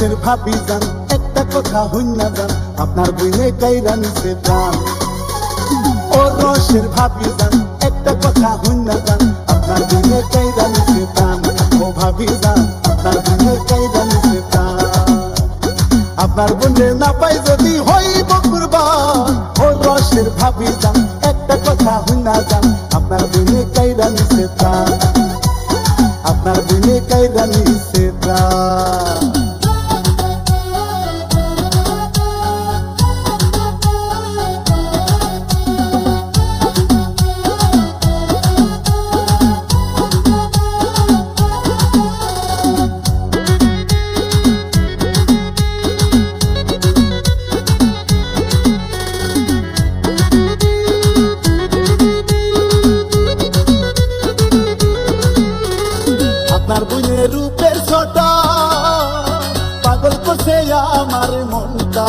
রসের ভাবি যান একটা কথা হইনা যান আপনার বইনে কাইরা নিছে প্রাণ ও রসের ভাবি যান একটা কথা হইনা যান আপনার বইনে কাইরা নিছে প্রাণ ও ভাবি যান আপনার বইনে কাইরা নিছে প্রাণ আপনার বইনে না পাই যদি হইব কুরবান ও রসের ভাবি যান একটা কথা হইনা যান আপনার বইনে কাইরা নিছে প্রাণ আপনার বইনে কাইরা নিছে প্রাণ আপনার বইনের রূপের ছটা পাগল করছে আমার মনটা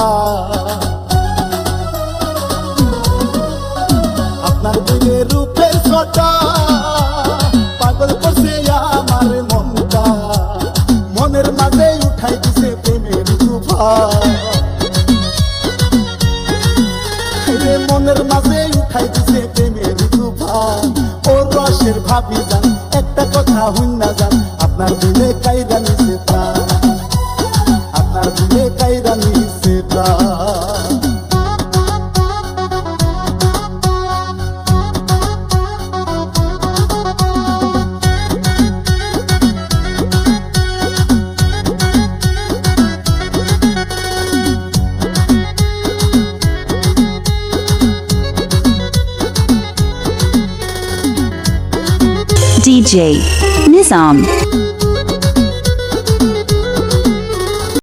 আপনার বইনের রূপের ছটা পাগল করছে আমার মনটা মনের মাঝে উঠাই দিছে প্রেমের তুফান মনের মাঝে উঠাই দিছে প্রেমের তুফান ও রসের ভাবি যান একটা কথা হইনা যান আপনার দিলে কাইরা নিছে প্রাণ আপনার দিলে কাইরা নিছে প্রাণ DJ Nizam.